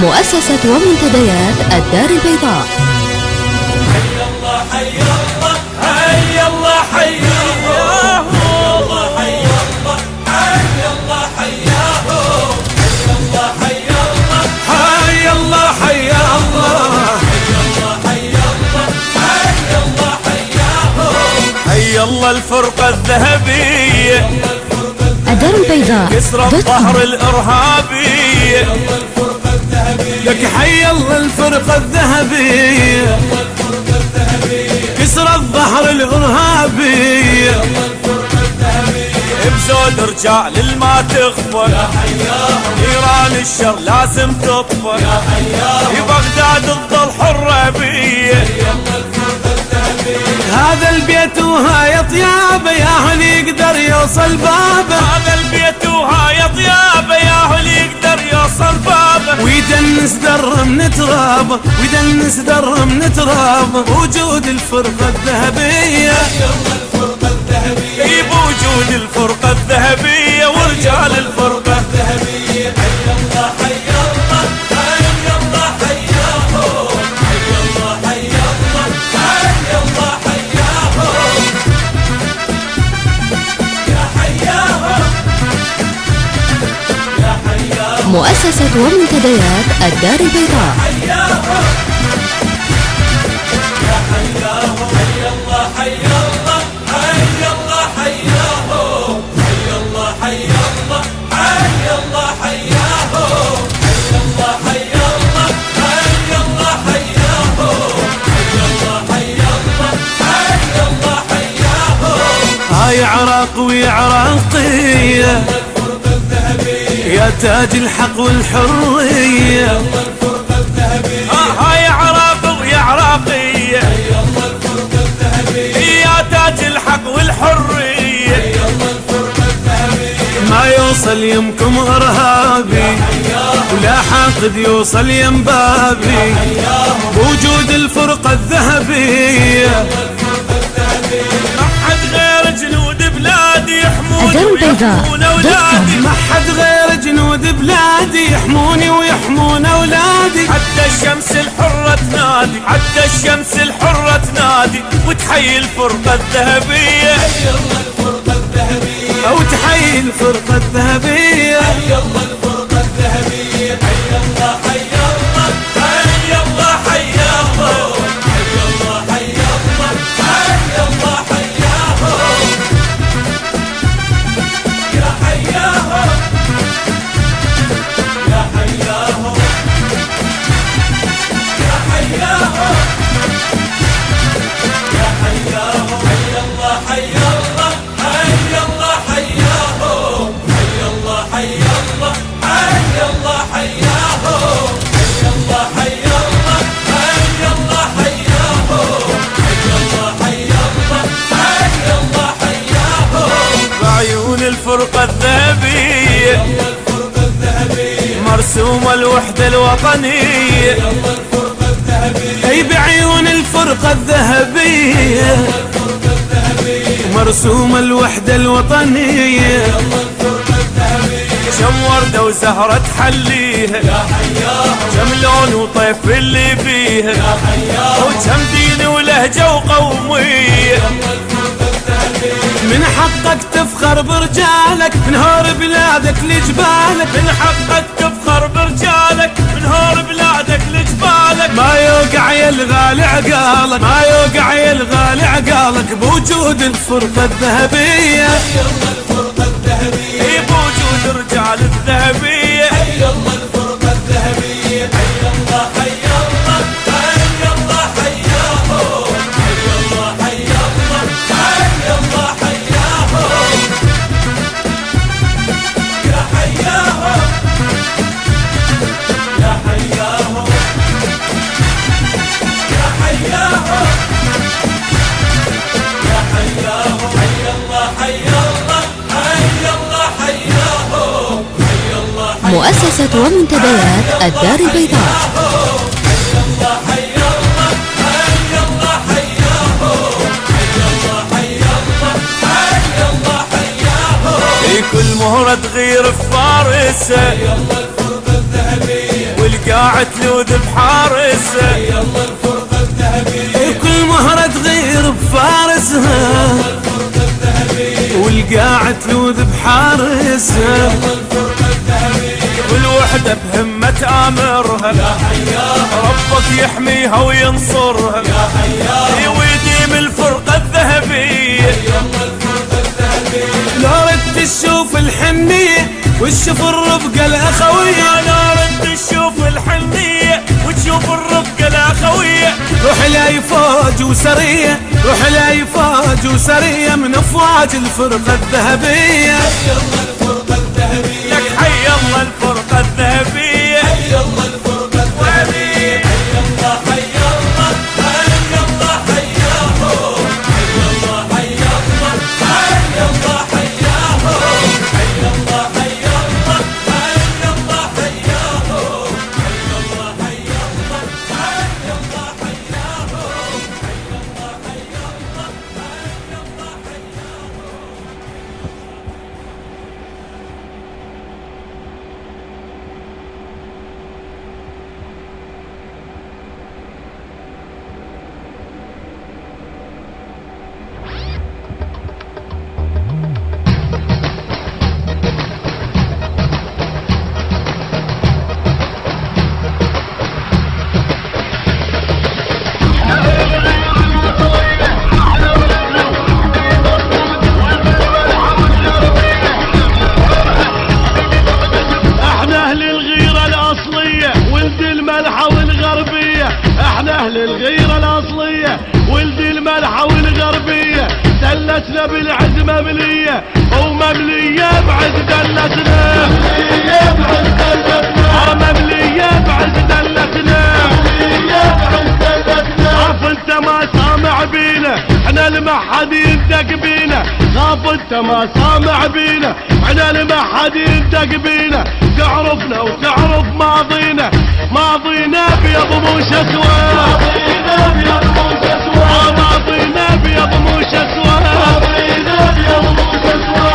مؤسسة ومنتديات الدار البيضاء. حي الله حي الله حي الله حي الله حي الله حي الله حياه حي الله حي الله حي الله حي الله حي الله حياه حي الله الفرقة الذهبية الدار البيضاء كسر الظهر الإرهابي لك حي الله الفرقة الذهبية كسر الظهر الإرهابي بزود رجال الما تخفر نيران الشر لازم تطفر في بغداد تظل حرة بيه هذا البيت وهاي طيابه يا هل يقدر يوصل بابه هذا البيت وهاي طيابه يا هل يقدر يوصل بابه ويدنس در من ترابه ويدنس در من ترابه وجود الفرقة الذهبية بوجود الفرقة الذهبية ورجال الفرقة الذهبية حي الله حي الله حي الله حياه حي الله حي الله حي الله حياه يا حياه يا حياه مؤسسة ومنتديات الدار البيضاء. يا حياه حي الله حي الله حي الله حياه حي الله حي الله حي الله حياه حي الله حي الله حي الله حياه حي الله حي الله حي الله حياه هاي عراق وعراقية يا تاج الحق والحرية هاي عراق ويا عراقية يا تاج الحق والحرية ما يوصل يمكم إرهابي ولا حاقد يوصل يم بابي بوجود الفرقة الذهبية ما حد غير جنود بلادي يحموني ويحمون أولادي ما حد غير جنود بلادي يحموني ويحمون أولادي حتى الشمس الحرة تنادي حتى الشمس الحرة تنادي وتحيي الفرقة الذهبية حي الله الفرقة الذهبية أو تحيي الفرقة الذهبية حي الله الفرقة الذهبية حي الله حي الله حي الله حي الله حي الله حي الله حي الله حياه يا حياه يا حياه يا حياه يا حياه حي الله حي الله حي الله حياه حي الله حي الله حي الله حياه حي الله حي الله حي الله حياه حي الله حي الله حي الله حياه بعيون الفرقة الذهبية مرسومة الوحدة الوطنية اي بعيون الفرقة الذهبية مرسومة الوحدة الوطنية كم وردة وزهرة تحليها كم لون وطيف اللي فيها وكم دين ولهجة وقومية من حقك تفخر برجالك من هور بلادك لجبالك من حقك تفخر برجالك من هور بلادك لجبالك ما يوقع يا الغالي عقالك ما يوقع يا الغالي عقالك بوجود الفرقة الذهبية حي الله الفرقة الذهبية بوجود رجال الذهبية حي الله الفرقة الذهبية حي الله حي الله حي الله حياه حي الله حي الله حي الله حياه يا حياه يا حياه يا حياه يا حياه حي الله حي الله حي الله حياه حي الله مؤسسة ومنتديات الدار البيضاء. حي الله حي الله حي الله حياه حي الله حي الله حي الله حياه في كل مهرة تغير في فارسه والقاعد تلوذ بحارسها، يلا الفرقة الذهبية وكل مهرة تغير بفارسها، والقاعد تلوذ بحارسها، يلا الفرقة الذهبية والوحدة بهمة آمرها، يا حياها ربك يحميها وينصرها، يا حياها ويديم الفرقة الذهبية. يلا الفرقة الذهبية لو ردت تشوف الحنية وتشوف الرفقة الأخوية، لو ردت تشوف الحنية وتشوف الرفقة الأخوية، روح لاي فوج وسرية، روح لاي فوج وسرية من أفواج الفرقة الذهبية. يلا الفرقة الذهبية لك حي الله الفرقة الذهبية، يلا الفرقة الذهبية يلا حي الله حي الله حياهم، حي الله حي الله حي الله حياهم، حي الله حي الله حي الله حياهم، حي الله حي الله حي الله حياهم، حي الله حي الله حي الله حياهم. احنا اهل الغيرة الاصلية ولد الملحة والغربية، احنا اهل الغيرة الاصلية ولد الملحة والغربية، دلتنا بالعز مملية ومملية بعز دلتنا، مملية بعز دلتنا، مملية بعز دلتنا، مملية بعز دلتنا. خاف انت ما سامع بينا احنا المحد يندق بينا، خاف انت ما سامع بينا احنا المحد يندق بينا، تعرفنا وتعرف ماضينا، ماضينا بيض مو شسوة، ماضينا بيض مو شسوة، ماضينا بيض مو شسوة، ماضينا بيض مو شسوة.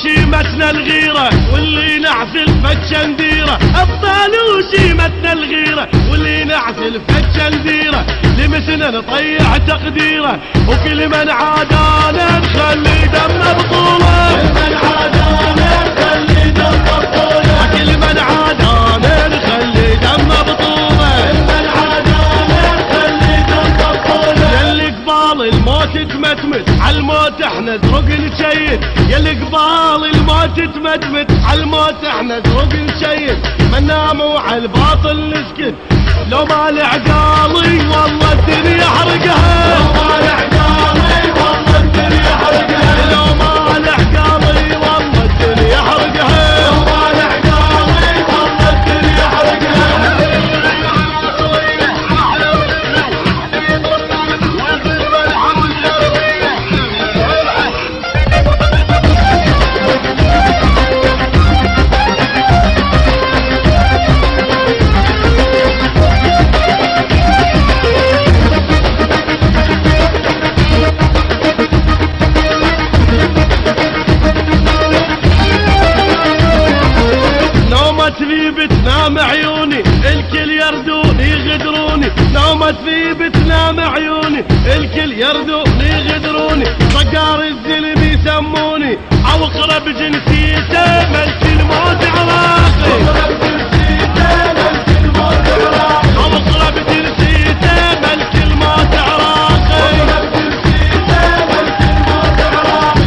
شيمتنا الغيرة واللي نعزل فتشنديرة، أبطال وشيمتنا الغيرة واللي نعزل فتشنديرة، لمسنا نطيع تقديره وكل من عادانا نخلي دمنا بطولة، كل من عادانا نخلي دمنا بطولة، كل من عادانا نخلي دمنا بطولة، كل من عادانا نخلي دمنا بطولة. يلي قبال الموت تمتمت عالموت احنا زرق نشيد، يلي قبال الموت تمتمت عالموت احنا زرق نشيد، من ناموا عالباطل نسكت لو ما العقالي والله الدنيا حرقها، لو ما العقالي والله الدنيا حرقها، لو ما العقالي والله الدنيا حرقها، لو ما العقالي والله الدنيا حرقها. بتنام عيوني الكل يردوني يغدروني، نومت في بتنام عيوني الكل يردوني يغدروني، صقار الزلم يسموني او اقرب جنسيته ملك الموت عراقي، او اقرب جنسيته ملك الموت عراقي،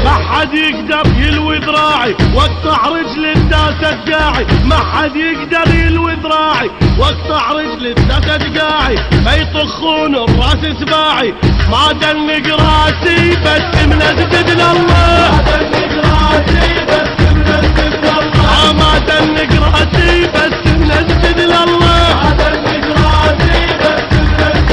ما حد يقدر يلوي ذراعي واقطع رجل الداسة دقاعي، ما حد يقدر يلوي ذراعي واقطع رجل الداسة دقاعي، ما يطخون الراس سباعي، ما دنق راسي بس من اسجد لله، ما دنق راسي بس من اسجد لله، ما دنق راسي بس من اسجد لله، ما دنق راسي بس من اسجد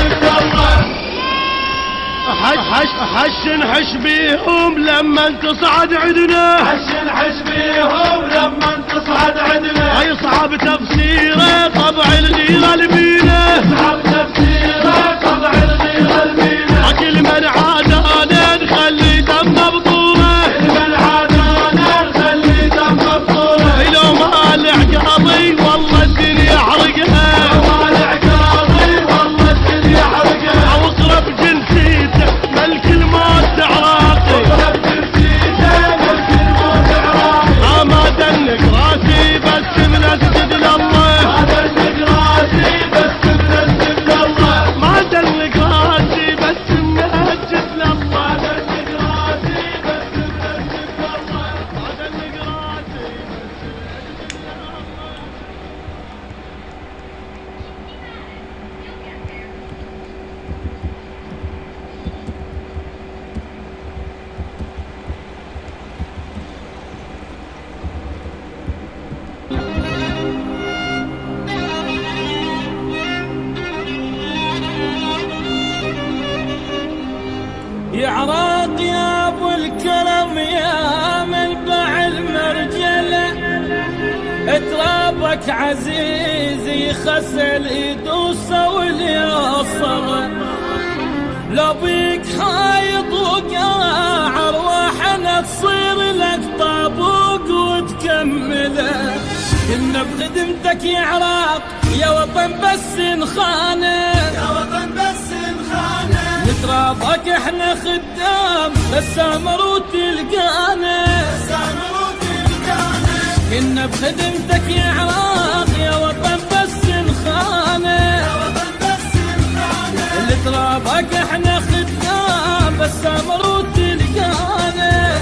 تصعد عدنا حش نحش بيهم لما تصعد عدنا يصعب تفسيره طبع الغيرة البينة يصعب تفسيره طبع الغيرة البينة كل من عادانا نخلي دم بطوله كل من عادانا نخلي دم بطوله لو ما العقاضي والله الدنيا حرقها ما العقاضي والله الدنيا حرقها واصرف جنسيته ملك الموت عراقي واصرف جنسيته ملك الموت عراقي ما دنك راسي بس من اسجد لله ما دنك راسي بس من اسجد لله ما دنك راسي بس من اسجد لله ما دنك راسي بس من اسجد لله ما دنك راسي يا عراق يا ابو الكرم يا منبع المرجله ترابك عزيز يخسل يدوسه واليصره لو بيك حايط وقاع ارواحنا تصير لك طابوق وتكمله كنا بخدمتك يا عراق يا وطن بس نخانه يا وطن بس نخانه نترافق احنا خدام بس امر وتلقانا كنا بخدمتك يا عراق يا وطن بس نخانه اللي ترافق احنا خدام بس امر وتلقانا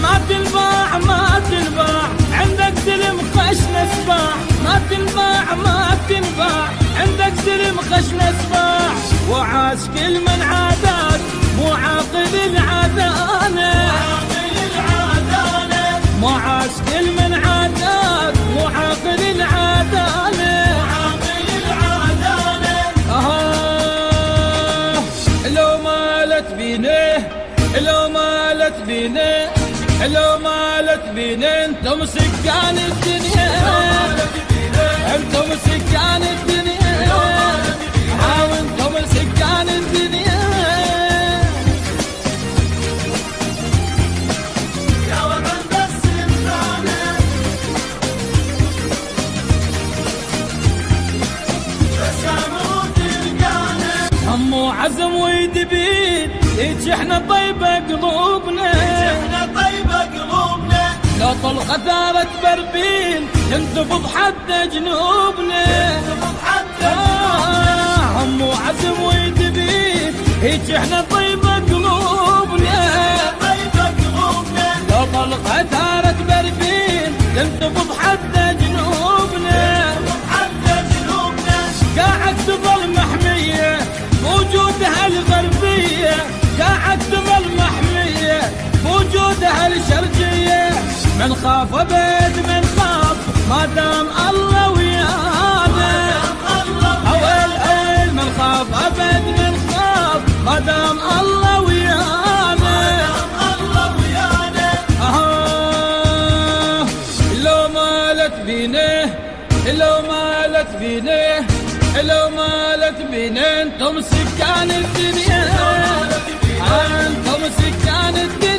ما تنباع ما تنباع عندك سلم خشنا سباع ما تنباع ما تنباع عندك سلم خشنا سباع وعاش كل من عاداك مو عاقل العدانة مو عاش كل من عاداك مو عاقل العدانة لو مالت بينه لو مالت بينه لو مالت بينه انتم سكان الدنيا انتم سكان الدنيا وانتم سكان الدنيا يا وطن بس نخانه بس امر وتلقانا هم وعزم ويدبيد هيك احنا طيبه قلوبنا احنا طيبه قلوبنا لو طلقه ثارت بربين ينتفض حتى جنوبنا هم وعزم ويدبيد هيك احنا طيبه قلوبنا طيبه قلوبنا لو طلقه ثارت بربين ينتفض حتى جنوبنا حتى جنوبنا قاعد تظل محميه بوجودها الغربيه قاعد تظل محميه بوجودها الشرقيه من خاف ابد من خاف ما دام الله ويانا اويل من خاف ابد من خاف ما دام الله ويانا لو مالت بينه لو مالت بينه لو مالت بينه انتم سكان الدنيا انتم سكان الدنيا